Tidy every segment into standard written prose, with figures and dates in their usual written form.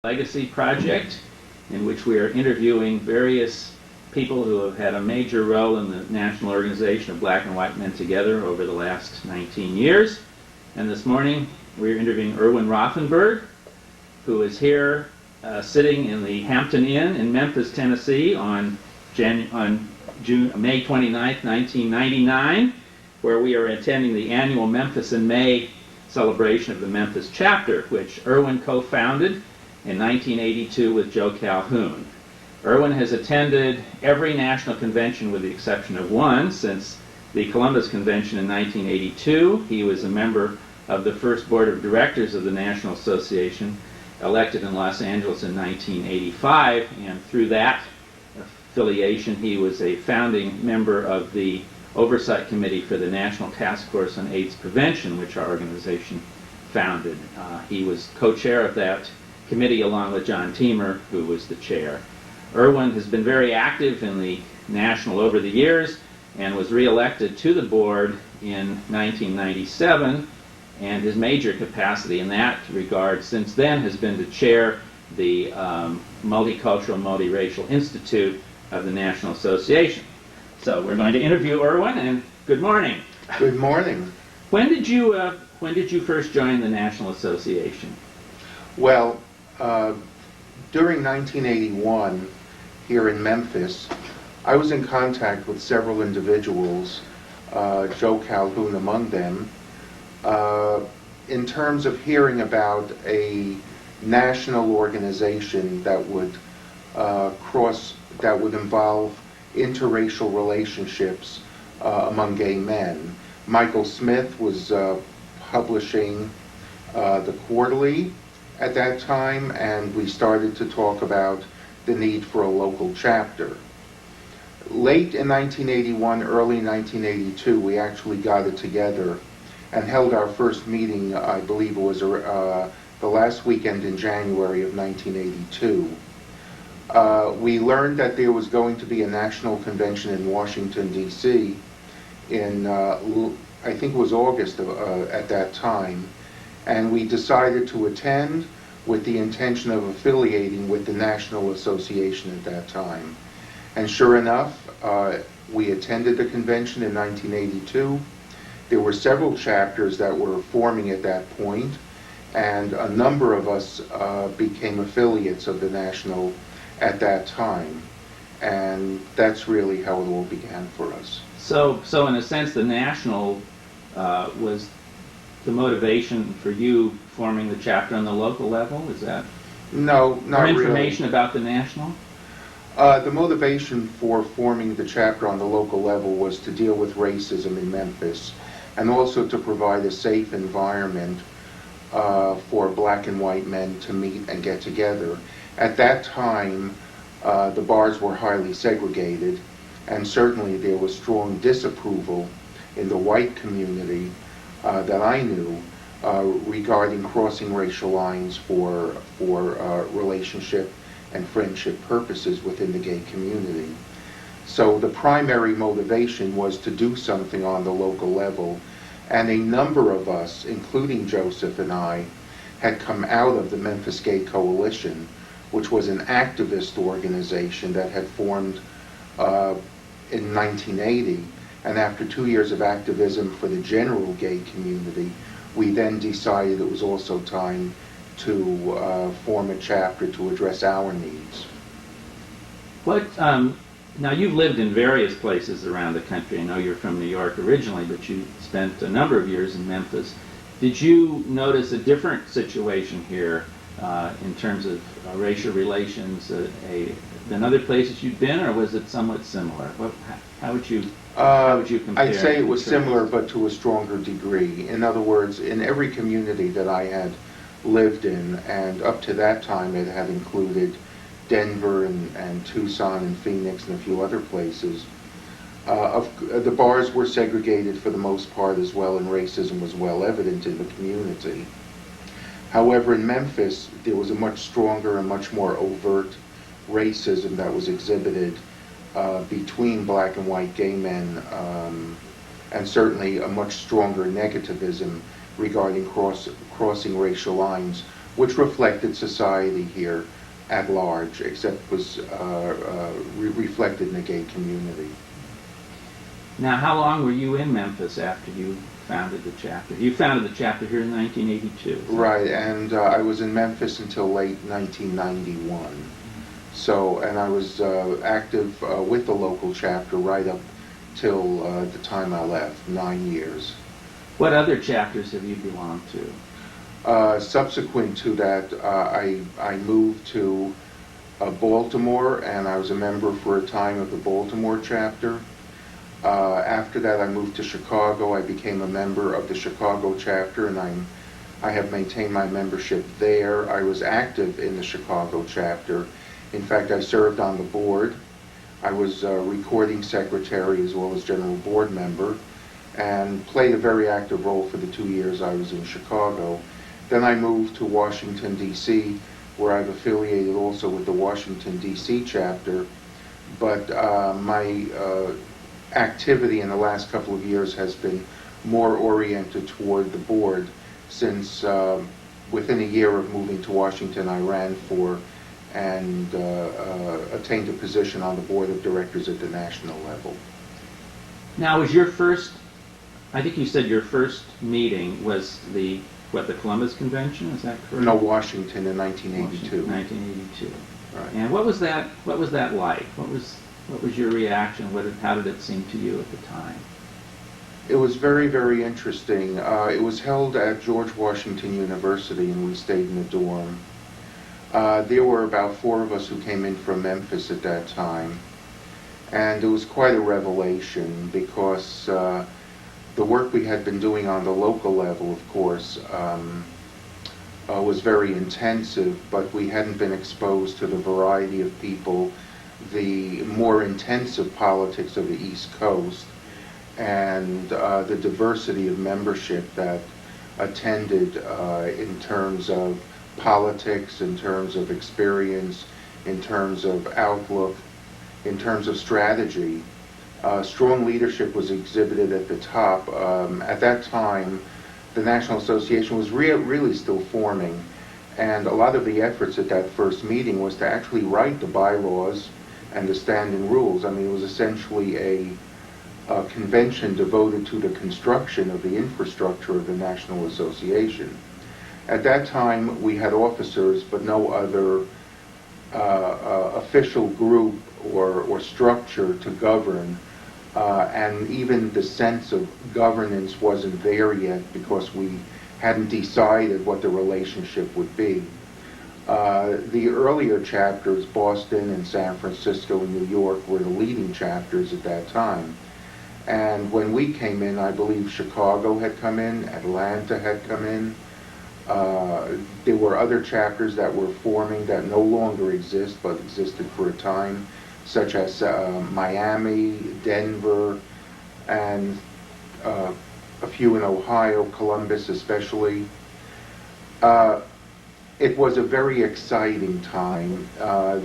Legacy project, in which we are interviewing various people who have had a major role in the National Organization of Black and White Men Together over the last 19 years. And this morning we're interviewing Irwin Rothenberg, who is here sitting in the Hampton Inn in Memphis, Tennessee on May 29th, 1999, where we are attending the annual Memphis in May celebration of the Memphis chapter, which Irwin co-founded in 1982 with Joe Calhoun. Irwin has attended every national convention with the exception of one since the Columbus Convention in 1982. He was a member of the first board of directors of the National Association, elected in Los Angeles in 1985, and through that affiliation he was a founding member of the Oversight Committee for the National Task Force on AIDS Prevention, which our organization founded. He was co-chair of that committee along with John Teamer, who was the chair. Irwin has been very active in the National over the years and was re-elected to the board in 1997, and his major capacity in that regard since then has been to chair the Multicultural, Multiracial Institute of the National Association. So we're going to interview Irwin, and good morning. Good morning. When did you first join the National Association? Well, during 1981, here in Memphis, I was in contact with several individuals, Joe Calhoun among them, in terms of hearing about a national organization that would involve interracial relationships among gay men. Michael Smith was publishing the Quarterly at that time, and we started to talk about the need for a local chapter. Late in 1981, early 1982, we actually got it together and held our first meeting. I believe it was the last weekend in January of 1982. We learned that there was going to be a national convention in Washington, D.C. in, I think it was August at that time, and we decided to attend with the intention of affiliating with the National Association at that time. And sure enough, we attended the convention in 1982. There were several chapters that were forming at that point, and a number of us became affiliates of the National at that time. And that's really how it all began for us. So in a sense, the National was the motivation for you forming the chapter on the local level? Is that? No, not really. Or information about the National? The motivation for forming the chapter on the local level was to deal with racism in Memphis, and also to provide a safe environment for black and white men to meet and get together. At that time, the bars were highly segregated, and certainly there was strong disapproval in the white community that I knew regarding crossing racial lines for relationship and friendship purposes within the gay community. So the primary motivation was to do something on the local level, and a number of us, including Joseph and I, had come out of the Memphis Gay Coalition, which was an activist organization that had formed in 1980. And after 2 years of activism for the general gay community, we then decided it was also time to form a chapter to address our needs. Now you've lived in various places around the country. I know you're from New York originally, but you spent a number of years in Memphis. Did you notice a different situation here in terms of racial relations than other places you've been, or was it somewhat similar? How would you compare? I'd say it was similar, but to a stronger degree. In other words, in every community that I had lived in, and up to that time it had included Denver and Tucson and Phoenix and a few other places, the bars were segregated for the most part as well, and racism was well evident in the community. However, in Memphis, there was a much stronger and much more overt racism that was exhibited between black and white gay men, and certainly a much stronger negativism regarding crossing racial lines which reflected society here at large, except was reflected in the gay community. Now, how long were you in Memphis after you founded the chapter? You founded the chapter here in 1982. Right, and I was in Memphis until late 1991. So, and I was active with the local chapter right up till the time I left, 9 years. What other chapters have you belonged to? Subsequent to that, I moved to Baltimore, and I was a member for a time of the Baltimore chapter. After that, I moved to Chicago. I became a member of the Chicago chapter, and I have maintained my membership there. I was active in the Chicago chapter. In fact, I served on the board. I was recording secretary as well as general board member, and played a very active role for the 2 years I was in Chicago. Then I moved to Washington, D.C., where I've affiliated also with the Washington, D.C. chapter. But my activity in the last couple of years has been more oriented toward the board, since within a year of moving to Washington, I ran for and attained a position on the board of directors at the national level. Now, was your first, I think you said your first meeting was the Columbus Convention, is that correct? No, Washington in 1982. 1982. Right. And what was that like? What was your reaction? How did it seem to you at the time? It was very, very interesting. It was held at George Washington University, and we stayed in a dorm. There were about 4 of us who came in from Memphis at that time, and it was quite a revelation because the work we had been doing on the local level, of course, was very intensive, but we hadn't been exposed to the variety of people, the more intensive politics of the East Coast, and the diversity of membership that attended in terms of politics, in terms of experience, in terms of outlook, in terms of strategy. Strong leadership was exhibited at the top. At that time, the National Association was really still forming, and a lot of the efforts at that first meeting was to actually write the bylaws and the standing rules. I mean, it was essentially a convention devoted to the construction of the infrastructure of the National Association. At that time, we had officers, but no other official group or structure to govern, and even the sense of governance wasn't there yet because we hadn't decided what the relationship would be. The earlier chapters, Boston and San Francisco and New York, were the leading chapters at that time. And when we came in, I believe Chicago had come in, Atlanta had come in. There were other chapters that were forming that no longer exist, but existed for a time, such as Miami, Denver, and a few in Ohio, Columbus especially. It was a very exciting time.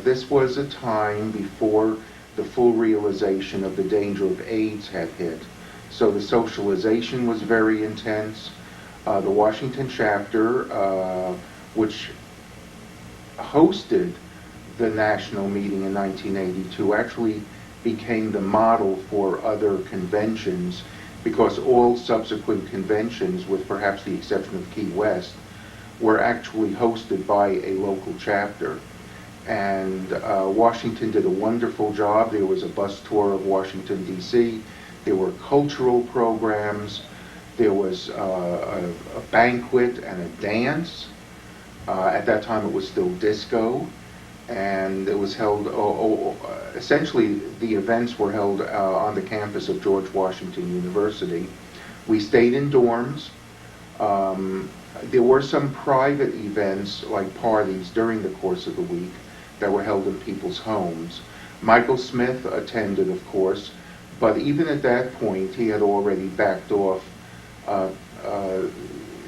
This was a time before the full realization of the danger of AIDS had hit. So the socialization was very intense. The Washington chapter, which hosted the national meeting in 1982, actually became the model for other conventions, because all subsequent conventions, with perhaps the exception of Key West, were actually hosted by a local chapter. And Washington did a wonderful job. There was a bus tour of Washington, D.C. There were cultural programs. There was a banquet and a dance. At that time, it was still disco. And it was held, essentially, the events were held on the campus of George Washington University. We stayed in dorms. There were some private events, like parties, during the course of the week that were held in people's homes. Michael Smith attended, of course, but even at that point, he had already backed off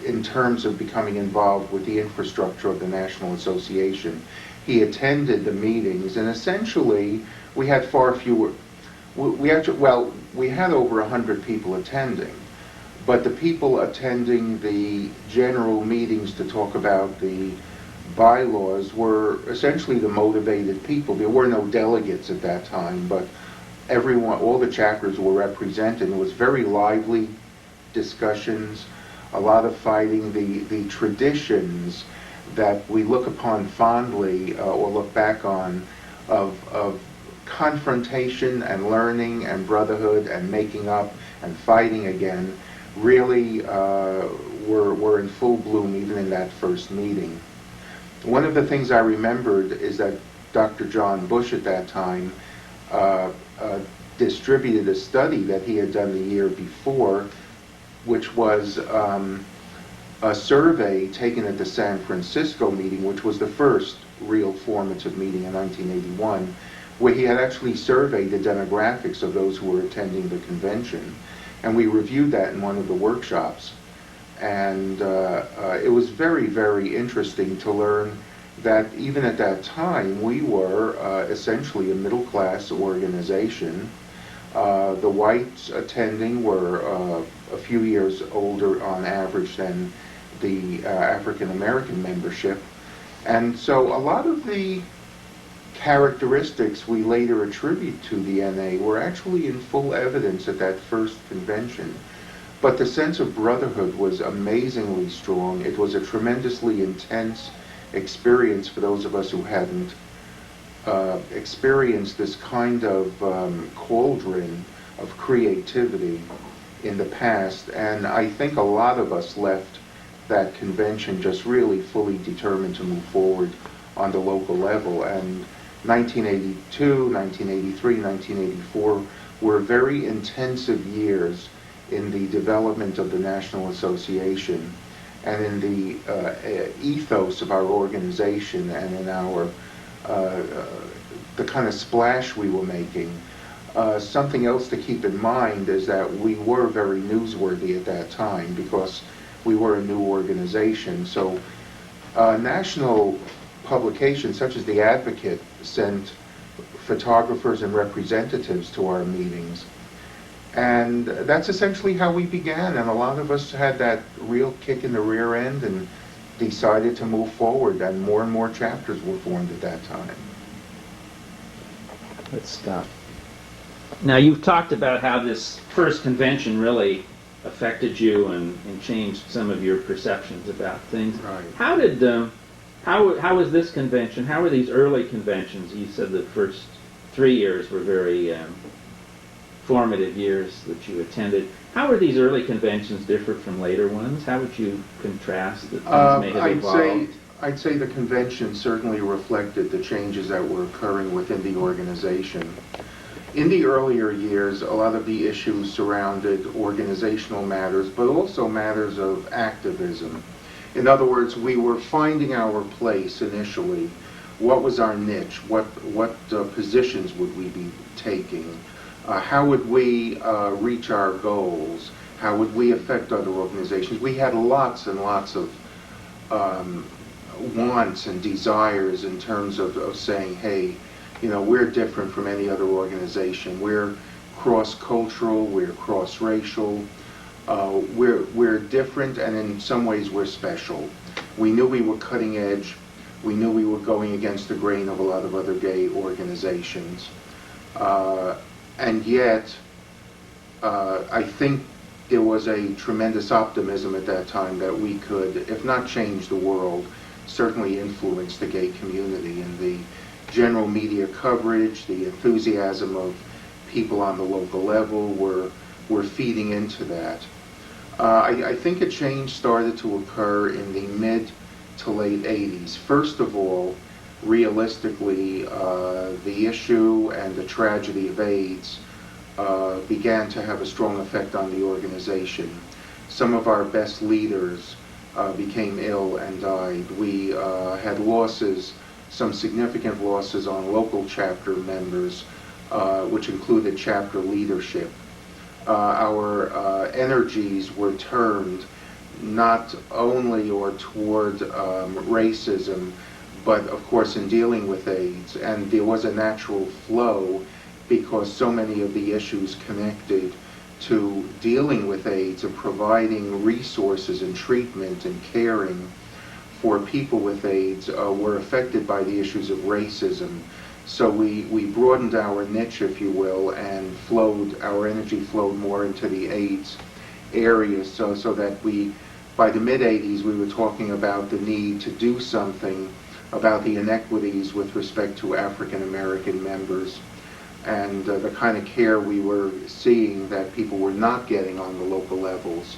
in terms of becoming involved with the infrastructure of the National Association. He attended the meetings, and essentially, we had far fewer. We had over 100 people attending. But the people attending the general meetings to talk about the bylaws were essentially the motivated people. There were no delegates at that time, but everyone, all the chapters were represented. It was very lively discussions, a lot of fighting. The traditions that we look upon fondly or look back on of confrontation and learning and brotherhood and making up and fighting again really were in full bloom even in that first meeting. One of the things I remembered is that Dr. John Bush at that time distributed a study that he had done the year before, which was a survey taken at the San Francisco meeting, which was the first real formative meeting in 1981, where he had actually surveyed the demographics of those who were attending the convention. And we reviewed that in one of the workshops. And it was very, very interesting to learn that even at that time, we were essentially a middle-class organization. The whites attending were a few years older on average than the African-American membership. And so a lot of the characteristics we later attribute to the NA were actually in full evidence at that first convention. But the sense of brotherhood was amazingly strong. It was a tremendously intense experience for those of us who hadn't experienced this kind of cauldron of creativity in the past. And I think a lot of us left that convention just really fully determined to move forward on the local level. And 1982, 1983, 1984 were very intensive years in the development of the National Association and in the ethos of our organization and in our the kind of splash we were making. Something else to keep in mind is that we were very newsworthy at that time because we were a new organization. So national publications such as The Advocate sent photographers and representatives to our meetings. And that's essentially how we began, and a lot of us had that real kick in the rear end and decided to move forward, and more chapters were formed at that time. Good stuff. Now, you've talked about how this first convention really affected you and changed some of your perceptions about things. Right. How did how was this convention? How were these early conventions? You said the first 3 years were very formative years that you attended. How were these early conventions different from later ones? How would you contrast that things may have evolved? I'd say the convention certainly reflected the changes that were occurring within the organization. In the earlier years, a lot of the issues surrounded organizational matters, but also matters of activism. In other words, we were finding our place initially. What was our niche? What positions would we be taking? How would we reach our goals? How would we affect other organizations? We had lots and lots of wants and desires in terms of saying, hey, you know, we're different from any other organization. We're cross-cultural, we're cross-racial, we're different, and in some ways we're special. We knew we were cutting edge. We knew we were going against the grain of a lot of other gay organizations. And yet, I think there was a tremendous optimism at that time that we could, if not change the world, certainly influence the gay community. And the general media coverage, the enthusiasm of people on the local level were feeding into that. I think a change started to occur in the mid to late 80s. First of all, realistically, the issue and the tragedy of AIDS began to have a strong effect on the organization. Some of our best leaders became ill and died. We had losses, some significant losses on local chapter members, which included chapter leadership. Our energies were turned not only or toward racism, but of course in dealing with AIDS. And there was a natural flow because so many of the issues connected to dealing with AIDS and providing resources and treatment and caring for people with AIDS were affected by the issues of racism. So we broadened our niche, if you will, and our energy flowed more into the AIDS area, so that by the mid-'80s, we were talking about the need to do something about the inequities with respect to African American members and the kind of care we were seeing that people were not getting on the local levels.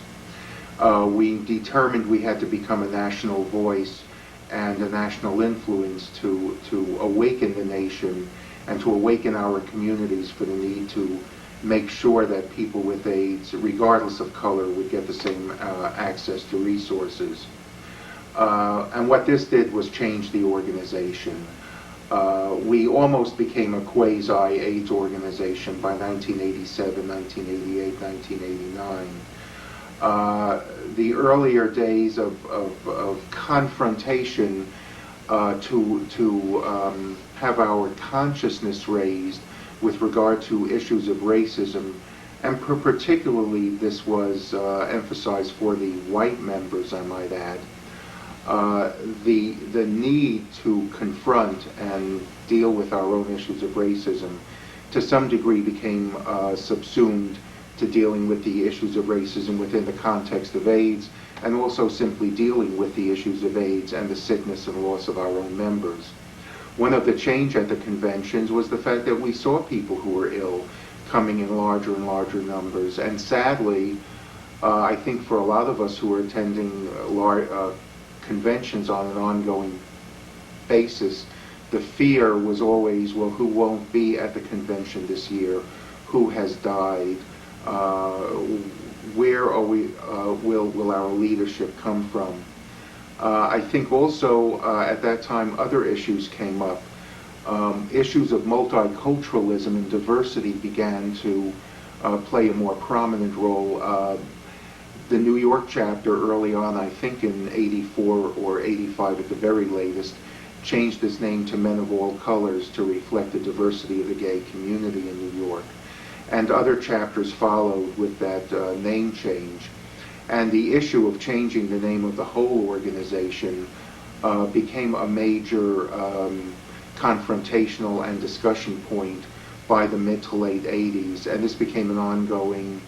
We determined we had to become a national voice and a national influence to awaken the nation and to awaken our communities for the need to make sure that people with AIDS, regardless of color, would get the same access to resources. And what this did was change the organization. We almost became a quasi-AIDS organization by 1987, 1988, 1989. The earlier days of confrontation to have our consciousness raised with regard to issues of racism, and particularly this was emphasized for the white members, I might add, the need to confront and deal with our own issues of racism to some degree became subsumed to dealing with the issues of racism within the context of AIDS, and also simply dealing with the issues of AIDS and the sickness and loss of our own members. One of the change at the conventions was the fact that we saw people who were ill coming in larger and larger numbers, and sadly, I think for a lot of us who were attending conventions on an ongoing basis, the fear was always, well, who won't be at the convention this year? Who has died? Where are we? Will our leadership come from? I think also at that time other issues came up. Issues of multiculturalism and diversity began to play a more prominent role. The New York chapter early on, I think in 84 or 85 at the very latest, changed its name to Men of All Colors to reflect the diversity of the gay community in New York. And other chapters followed with that name change. And the issue of changing the name of the whole organization became a major confrontational and discussion point by the mid to late 80s. And this became an ongoing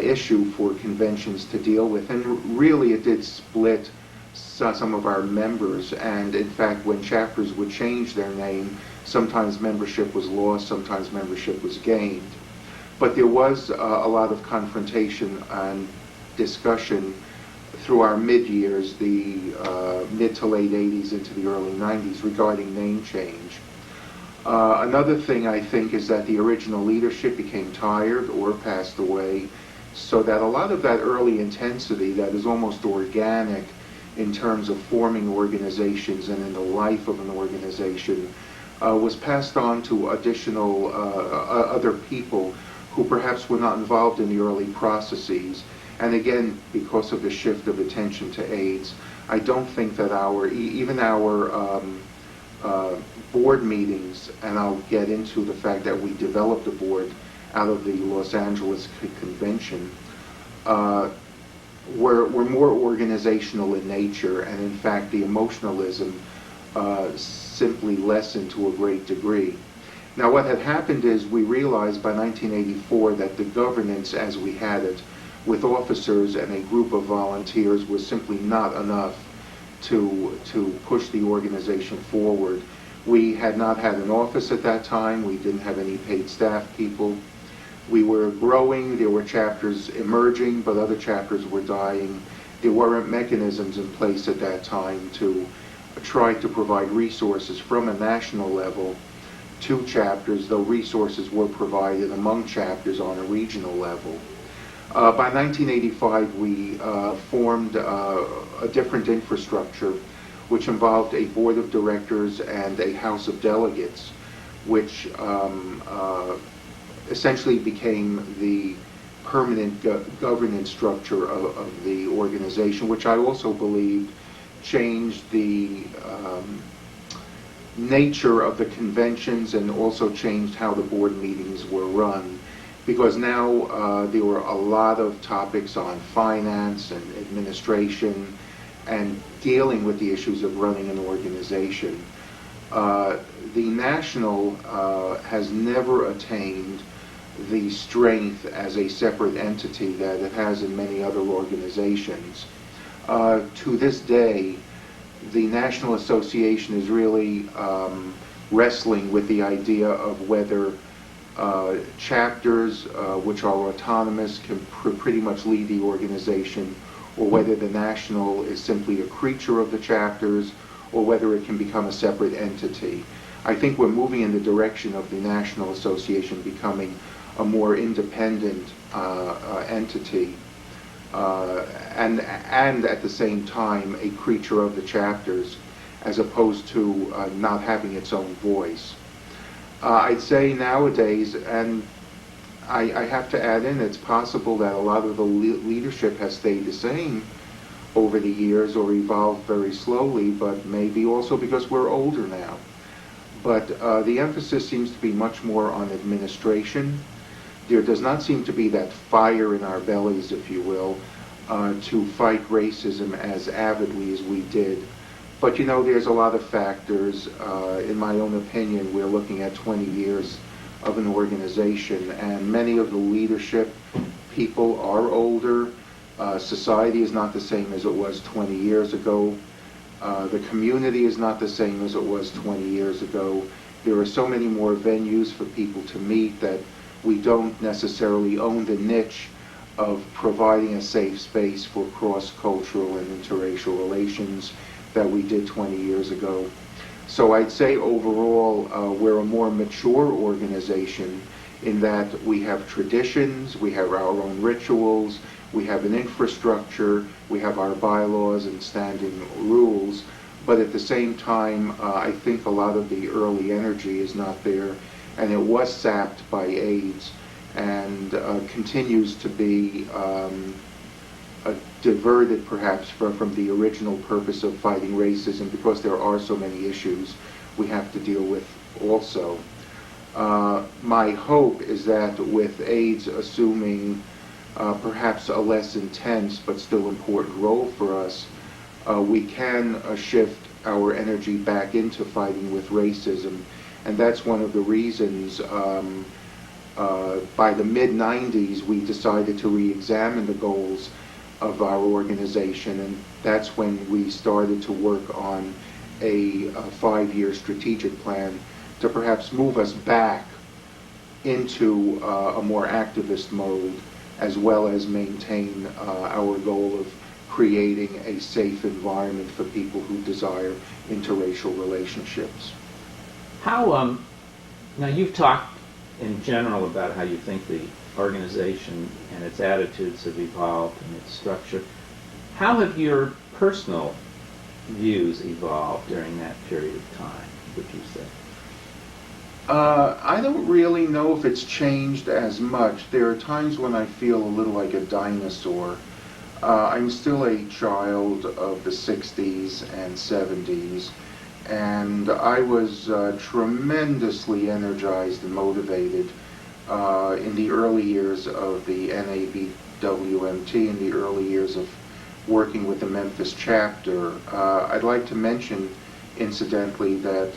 issue for conventions to deal with. And really it did split some of our members. And in fact, when chapters would change their name, sometimes membership was lost, sometimes membership was gained. But there was a lot of confrontation and discussion through our mid-years, the mid to late 80s into the early 90s, regarding name change. Another thing I think is that the original leadership became tired or passed away, so that a lot of that early intensity that is almost organic in terms of forming organizations and in the life of an organization was passed on to additional other people who perhaps were not involved in the early processes. And again, because of the shift of attention to AIDS, I don't think that even our board meetings, and I'll get into the fact that we developed a board out of the Los Angeles convention, were more organizational in nature, and in fact the emotionalism simply lessened to a great degree. Now what had happened is we realized by 1984 that the governance as we had it, with officers and a group of volunteers, was simply not enough to push the organization forward. We had not had an office at that time. We didn't have any paid staff people. We were growing. There were chapters emerging, but other chapters were dying. There weren't mechanisms in place at that time to try to provide resources from a national level to chapters, though resources were provided among chapters on a regional level. By 1985, we formed a different infrastructure, which involved a board of directors and a House of Delegates, which essentially became the permanent governance structure of the organization, which I also believe changed the nature of the conventions and also changed how the board meetings were run. Because now there were a lot of topics on finance and administration and dealing with the issues of running an organization. The National has never attained the strength as a separate entity that it has in many other organizations. To this day, the National Association is really wrestling with the idea of whether chapters, which are autonomous, can pretty much lead the organization, or whether the National is simply a creature of the chapters, or whether it can become a separate entity. I think we're moving in the direction of the National Association becoming a more independent entity, and at the same time a creature of the chapters, as opposed to not having its own voice. I'd say nowadays, and I have to add in, it's possible that a lot of the leadership has stayed the same over the years or evolved very slowly, but maybe also because we're older now. But the emphasis seems to be much more on administration. There does not seem to be that fire in our bellies, if you will, to fight racism as avidly as we did. But you know, there's a lot of factors. In my own opinion, we're looking at 20 years of an organization, and many of the leadership people are older. Society is not the same as it was 20 years ago. The community is not the same as it was 20 years ago. There are so many more venues for people to meet that we don't necessarily own the niche of providing a safe space for cross-cultural and interracial relations that we did 20 years ago. So I'd say overall we're a more mature organization in that we have traditions, we have our own rituals, we have an infrastructure, we have our bylaws and standing rules, but at the same time I think a lot of the early energy is not there, and it was sapped by AIDS, and continues to be diverted perhaps from the original purpose of fighting racism, because there are so many issues we have to deal with also. My hope is that with AIDS assuming perhaps a less intense but still important role for us, we can shift our energy back into fighting with racism. And that's one of the reasons by the mid-90s we decided to re-examine the goals of our organization, and that's when we started to work on a 5-year strategic plan to perhaps move us back into a more activist mode, as well as maintain our goal of creating a safe environment for people who desire interracial relationships. How, now you've talked in general about how you think the organization and its attitudes have evolved and its structure. How have your personal views evolved during that period of time, would you say? I don't really know if it's changed as much. There are times when I feel a little like a dinosaur. I'm still a child of the 60s and 70s, and I was tremendously energized and motivated in the early years of the NABWMT, in the early years of working with the Memphis chapter. I'd like to mention, incidentally, that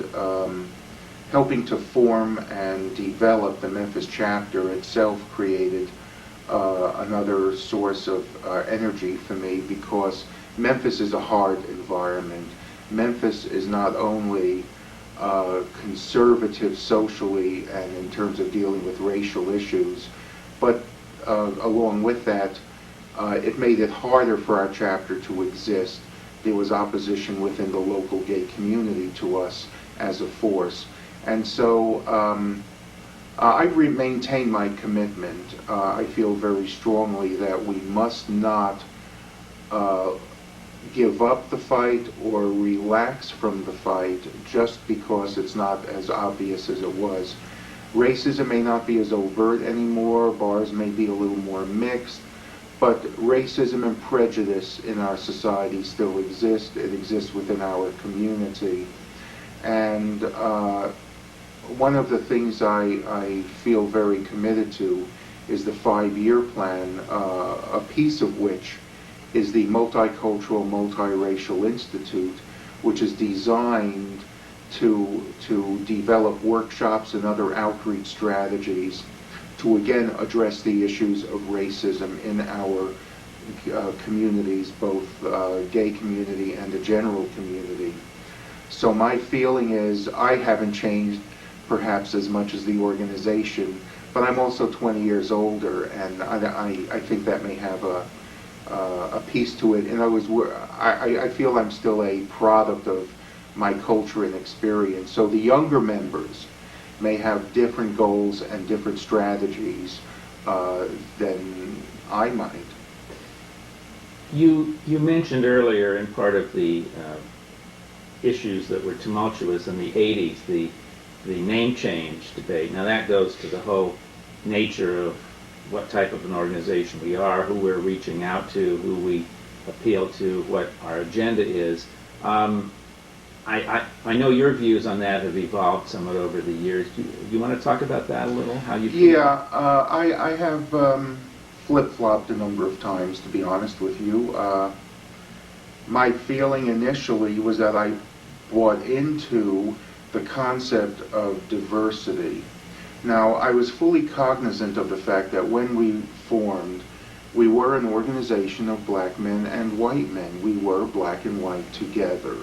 helping to form and develop the Memphis chapter itself created another source of energy for me, because Memphis is a hard environment. Memphis is not only conservative socially and in terms of dealing with racial issues, but along with that, it made it harder for our chapter to exist. There was opposition within the local gay community to us as a force. And so I maintain my commitment. I feel very strongly that we must not give up the fight or relax from the fight just because it's not as obvious as it was. Racism may not be as overt anymore, bars may be a little more mixed, but racism and prejudice in our society still exist. It exists within our community. And one of the things I feel very committed to is the 5-year plan, a piece of which is the Multicultural, Multiracial Institute, which is designed to develop workshops and other outreach strategies to again address the issues of racism in our communities, both gay community and the general community. So my feeling is I haven't changed perhaps as much as the organization, but I'm also 20 years older, and I think that may have a piece to it. In other words, I feel I'm still a product of my culture and experience. So the younger members may have different goals and different strategies than I might. You mentioned earlier in part of the issues that were tumultuous in the 80s, the name change debate. Now that goes to the whole nature of what type of an organization we are, who we're reaching out to, who we appeal to, what our agenda is. I know your views on that have evolved somewhat over the years. Do you want to talk about that a little? How you feel? Yeah, I have flip-flopped a number of times, to be honest with you. My feeling initially was that I bought into the concept of diversity. Now, I was fully cognizant of the fact that when we formed, we were an organization of black men and white men. We were black and white together.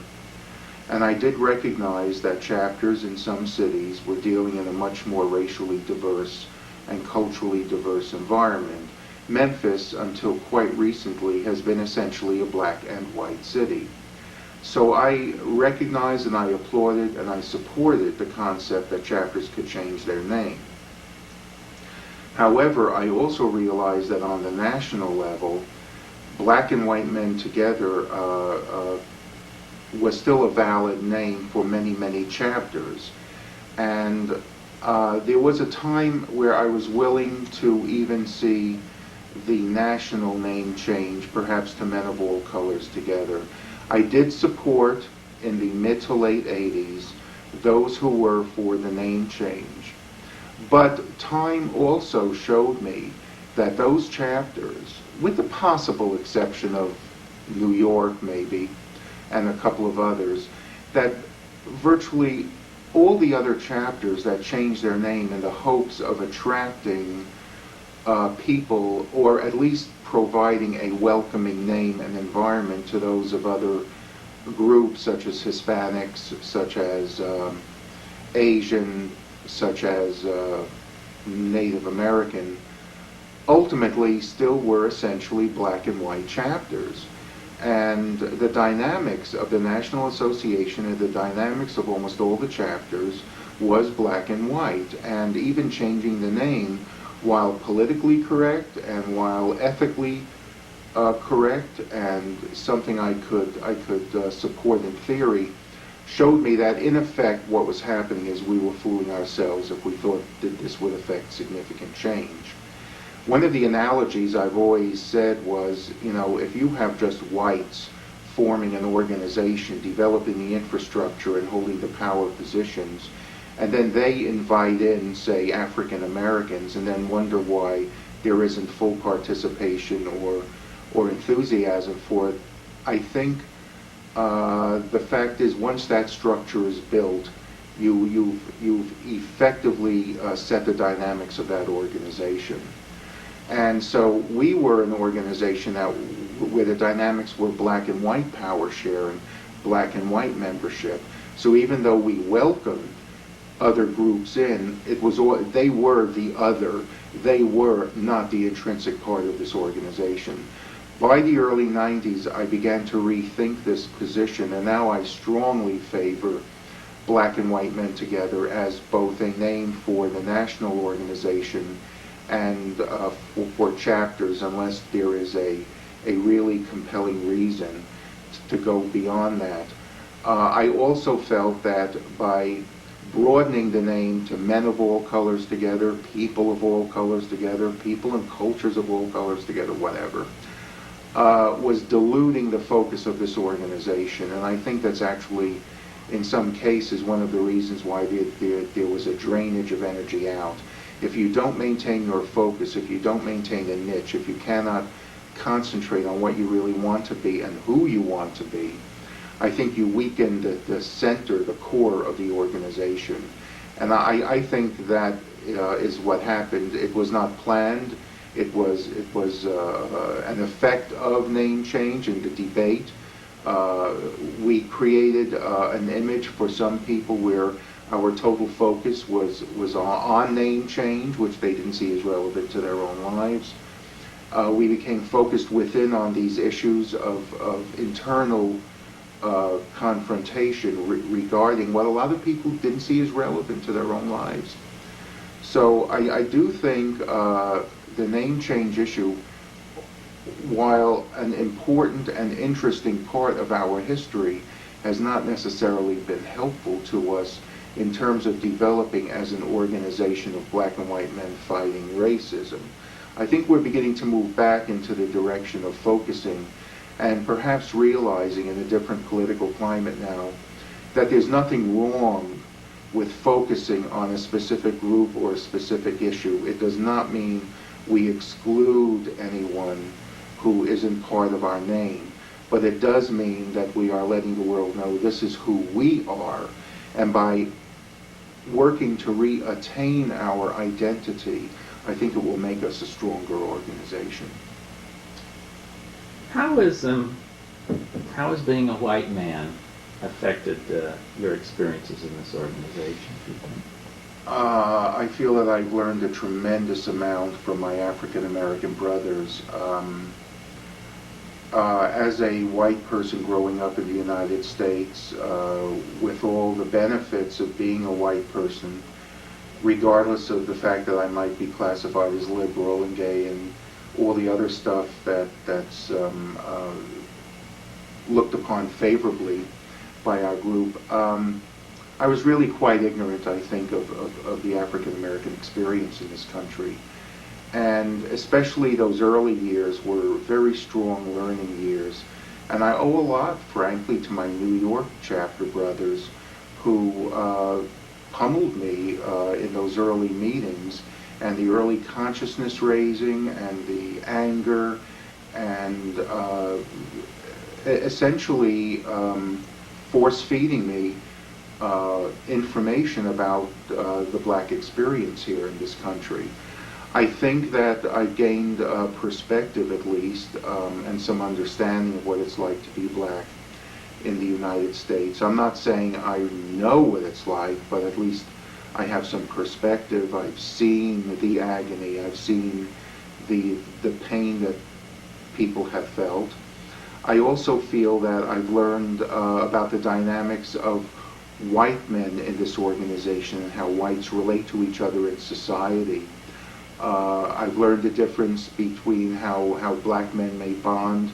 And I did recognize that chapters in some cities were dealing in a much more racially diverse and culturally diverse environment. Memphis, until quite recently, has been essentially a black and white city. So I recognized and I applauded and I supported the concept that chapters could change their name. However, I also realized that on the national level, black and white men together was still a valid name for many, many chapters. And there was a time where I was willing to even see the national name change, perhaps to Men of All Colors Together. I did support, in the mid to late 80s, those who were for the name change. But time also showed me that those chapters, with the possible exception of New York maybe, and a couple of others, that virtually all the other chapters that changed their name in the hopes of attracting people, or at least providing a welcoming name and environment to those of other groups such as Hispanics, such as Asian, such as Native American, ultimately still were essentially black and white chapters. And the dynamics of the National Association and the dynamics of almost all the chapters was black and white. And even changing the name, while politically correct and while ethically correct and something I could support in theory, showed me that in effect what was happening is we were fooling ourselves if we thought that this would affect significant change. One of the analogies I've always said was, you know, if you have just whites forming an organization, developing the infrastructure and holding the power positions, and then they invite in, say, African Americans, and then wonder why there isn't full participation or enthusiasm for it, I think the fact is once that structure is built, you've effectively set the dynamics of that organization. And so we were an organization where the dynamics were black and white power sharing, black and white membership. So even though we welcomed other groups in, they were the other. They were not the intrinsic part of this organization. By the early 90s, I began to rethink this position, and now I strongly favor black and white men together as both a name for the national organization and for chapters, unless there is a really compelling reason to go beyond that. I also felt that by broadening the name to Men of All Colors Together, People of All Colors Together, People and Cultures of All Colors Together, whatever, was diluting the focus of this organization. And I think that's actually, in some cases, one of the reasons why there was a drainage of energy out. If you don't maintain your focus, if you don't maintain a niche, if you cannot concentrate on what you really want to be and who you want to be, I think you weaken the center, the core of the organization. And I think that is what happened. It was not planned. It was an effect of name change and the debate. We created an image for some people where our total focus was on name change, which they didn't see as relevant to their own lives. We became focused within on these issues of internal confrontation regarding what a lot of people didn't see as relevant to their own lives. So I do think the name change issue, while an important and interesting part of our history, has not necessarily been helpful to us in terms of developing as an organization of black and white men fighting racism. I think we're beginning to move back into the direction of focusing and perhaps realizing in a different political climate now that there's nothing wrong with focusing on a specific group or a specific issue. It does not mean we exclude anyone who isn't part of our name, but it does mean that we are letting the world know this is who we are, and by working to reattain our identity, I think it will make us a stronger organization. How is being a white man affected your experiences in this organization, do you think? I feel that I've learned a tremendous amount from my African American brothers. As a white person growing up in the United States, with all the benefits of being a white person, regardless of the fact that I might be classified as liberal and gay and all the other stuff that's looked upon favorably by our group, I was really quite ignorant, I think, of the African American experience in this country. And especially those early years were very strong learning years. And I owe a lot, frankly, to my New York chapter brothers who pummeled me in those early meetings, and the early consciousness raising and the anger and essentially force feeding me information about the black experience here in this country. I think that I gained perspective, at least, and some understanding of what it's like to be black in the United States. I'm not saying I know what it's like, but at least I have some perspective. I've seen the agony. I've seen the pain that people have felt. I also feel that I've learned about the dynamics of white men in this organization and how whites relate to each other in society. I've learned the difference between how black men may bond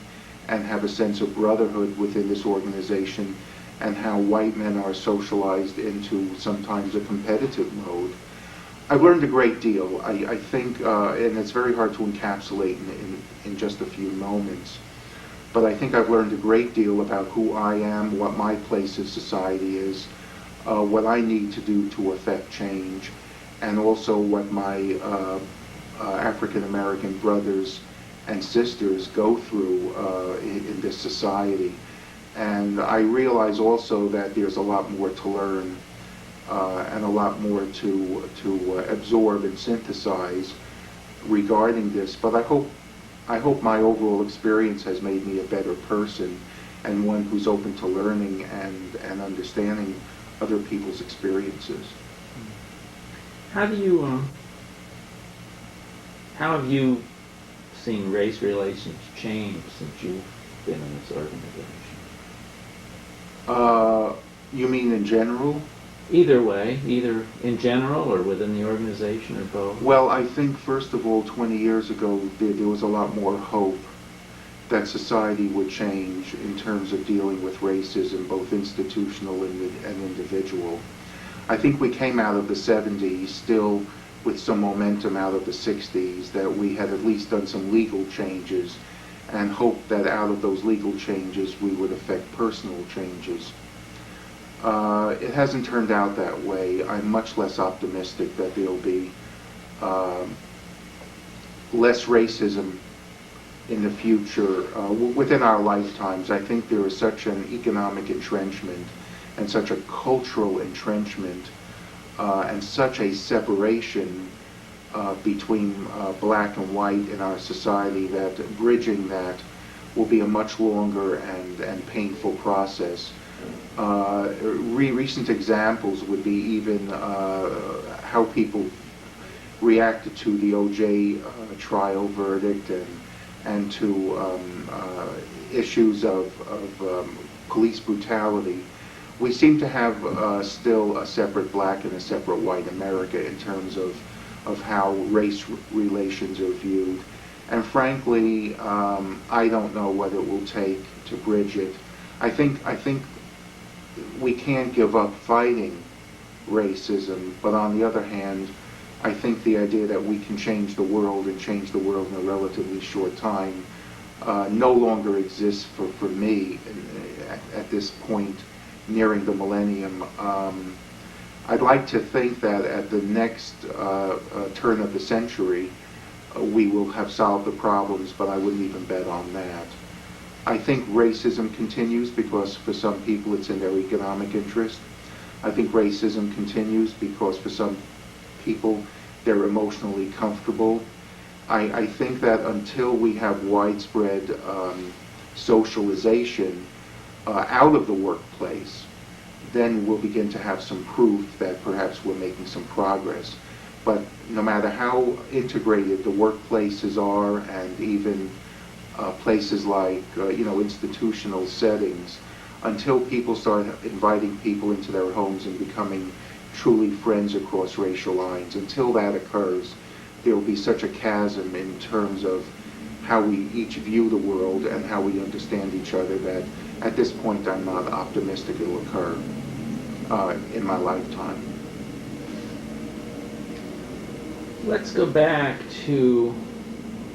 and have a sense of brotherhood within this organization, and how white men are socialized into sometimes a competitive mode. I've learned a great deal. I think, and it's very hard to encapsulate in just a few moments, but I think I've learned a great deal about who I am, what my place in society is, what I need to do to affect change, and also what my African American brothers and sisters go through in this society. And I realize also that there's a lot more to learn and a lot more to absorb and synthesize regarding this. But I hope my overall experience has made me a better person, and one who's open to learning and understanding other people's experiences. How have you seen race relations change since you've been in this organization? You mean in general? Either way, either in general or within the organization or both. Well, I think first of all, 20 years ago, there was a lot more hope that society would change in terms of dealing with racism, both institutional and individual. I think we came out of the 70s still with some momentum out of the 60s, that we had at least done some legal changes, and hoped that out of those legal changes we would affect personal changes. It hasn't turned out that way. I'm much less optimistic that there'll be less racism in the future, within our lifetimes. I think there is such an economic entrenchment and such a cultural entrenchment and such a separation between black and white in our society that bridging that will be a much longer and painful process. Recent examples would be even how people reacted to the O.J. Trial verdict and to issues of police brutality. We seem to have still a separate black and a separate white America in terms of how race relations are viewed. And frankly, I don't know what it will take to bridge it. I think we can't give up fighting racism, but on the other hand, I think the idea that we can change the world and change the world in a relatively short time no longer exists for me at this point nearing the millennium. I'd like to think that at the next turn of the century, we will have solved the problems, but I wouldn't even bet on that. I think racism continues because for some people it's in their economic interest. I think racism continues because for some people they're emotionally comfortable. I think that until we have widespread socialization out of the workplace, then we'll begin to have some proof that perhaps we're making some progress. But no matter how integrated the workplaces are, and even places like institutional settings, until people start inviting people into their homes and becoming truly friends across racial lines, until that occurs, there will be such a chasm in terms of how we each view the world and how we understand each other that at this point I'm not optimistic it will occur in my lifetime. Let's go back to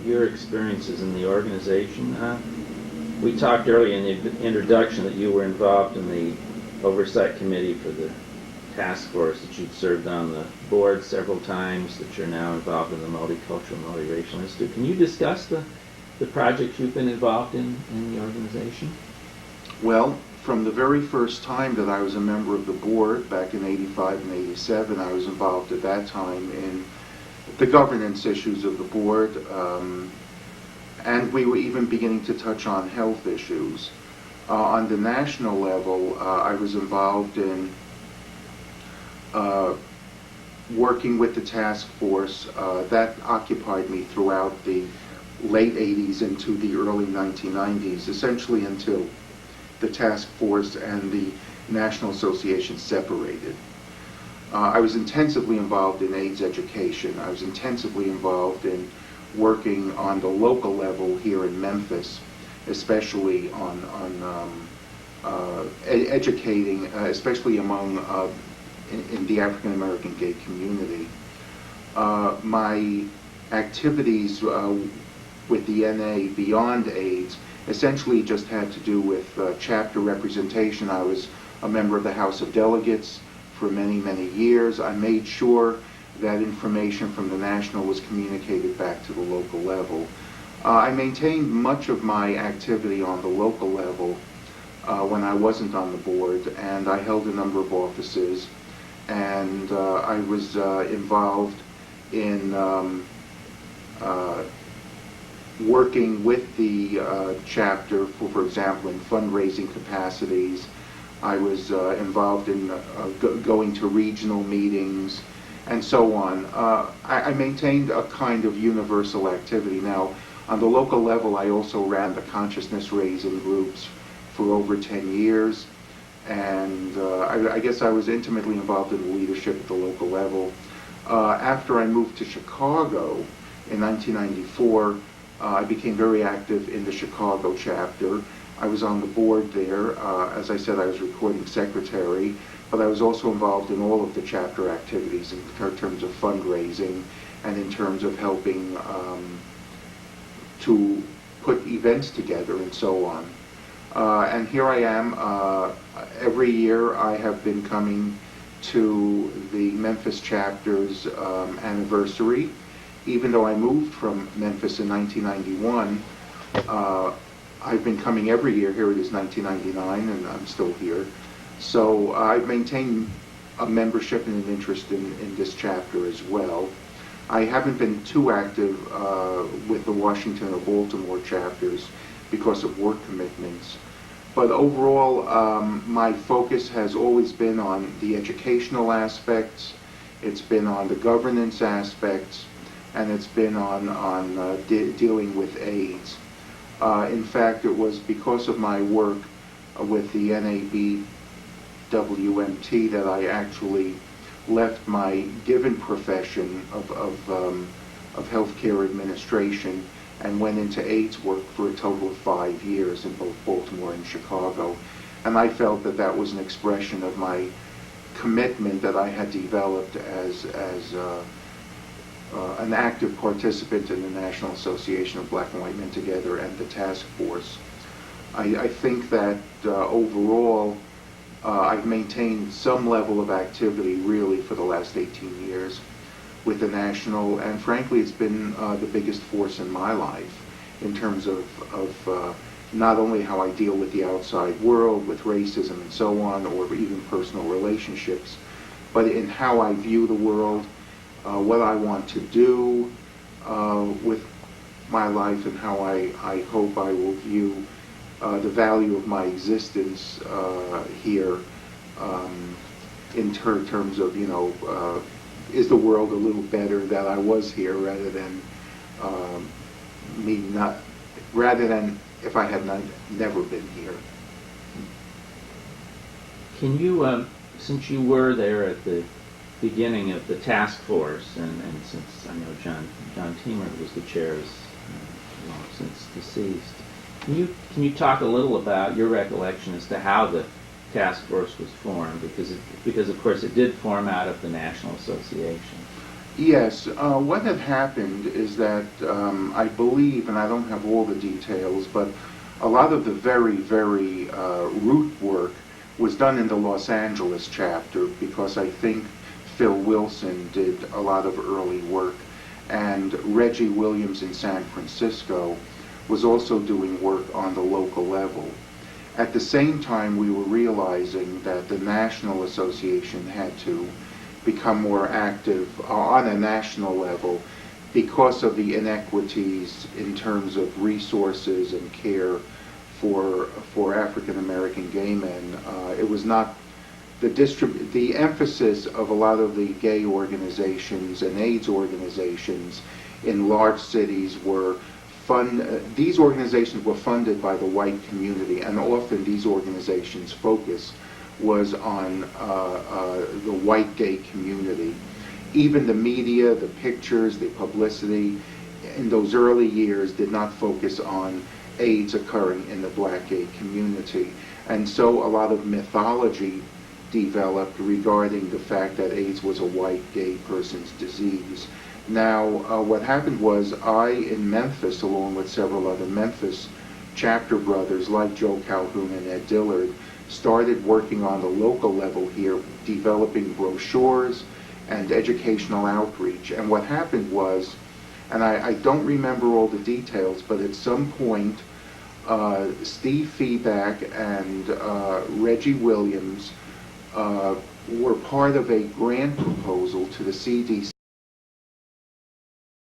your experiences in the organization. We talked earlier in the introduction that you were involved in the oversight committee for the task force, that you'd served on the board several times, that you're now involved in the Multicultural Multiracial Institute. Can you discuss the project you've been involved in the organization? Well, from the very first time that I was a member of the board, back in 85 and 87, I was involved at that time in the governance issues of the board, and we were even beginning to touch on health issues. On the national level, I was involved in working with the task force. That occupied me throughout the late 80s into the early 1990s, essentially until the task force and the National Association separated. I was intensively involved in AIDS education. I was intensively involved in working on the local level here in Memphis, especially on educating, especially among in the African American gay community. My activities with the NA beyond AIDS essentially just had to do with chapter representation. I was a member of the House of Delegates for many, many years. I made sure that information from the national was communicated back to the local level. I maintained much of my activity on the local level when I wasn't on the board, and I held a number of offices, and I was involved in working with the chapter, for example, in fundraising capacities. I was involved in going to regional meetings and so on. I maintained a kind of universal activity. Now, on the local level, I also ran the consciousness raising groups for over 10 years. And I guess I was intimately involved in the leadership at the local level. After I moved to Chicago in 1994, I became very active in the Chicago chapter. I was on the board there. As I said, I was recording secretary, but I was also involved in all of the chapter activities in terms of fundraising and in terms of helping to put events together and so on. And here I am. Every year I have been coming to the Memphis chapter's anniversary. Even though I moved from Memphis in 1991, I've been coming every year. Here it is 1999, and I'm still here. So I've maintained a membership and an interest in this chapter as well. I haven't been too active with the Washington or Baltimore chapters because of work commitments. But overall, my focus has always been on the educational aspects, it's been on the governance aspects, and it's been on dealing with AIDS. In fact, it was because of my work with the NABWMT that I actually left my given profession of healthcare administration and went into AIDS work for a total of 5 years in both Baltimore and Chicago. And I felt that that was an expression of my commitment that I had developed as an active participant in the National Association of Black and White Men Together and the task force. I think that overall I've maintained some level of activity really for the last 18 years with the National, and frankly it's been the biggest force in my life in terms of not only how I deal with the outside world, with racism and so on, or even personal relationships, but in how I view the world, what I want to do with my life, and how I hope I will view the value of my existence here in terms of, is the world a little better that I was here rather than rather than if I had never been here. Can you, since you were there at the beginning of the task force, and since I know John Teemer was the chair, long since deceased, can you talk a little about your recollection as to how the task force was formed? Because of course it did form out of the National Association. Yes, what had happened is that I believe, and I don't have all the details, but a lot of the very root work was done in the Los Angeles chapter, because I think Phil Wilson did a lot of early work, and Reggie Williams in San Francisco was also doing work on the local level. At the same time, we were realizing that the National Association had to become more active on a national level because of the inequities in terms of resources and care for African American gay men. It was not the emphasis of a lot of the gay organizations and AIDS organizations in large cities were these organizations were funded by the white community, and often these organizations' focus was on the white gay community. Even the media, the pictures, the publicity in those early years did not focus on AIDS occurring in the black gay community. And so a lot of mythology developed regarding the fact that AIDS was a white gay person's disease. Now, what happened was I, in Memphis, along with several other Memphis chapter brothers like Joe Calhoun and Ed Dillard, started working on the local level here, developing brochures and educational outreach. And what happened was, and I don't remember all the details, but at some point, Steve Feeback and Reggie Williams were part of a grant proposal to the CDC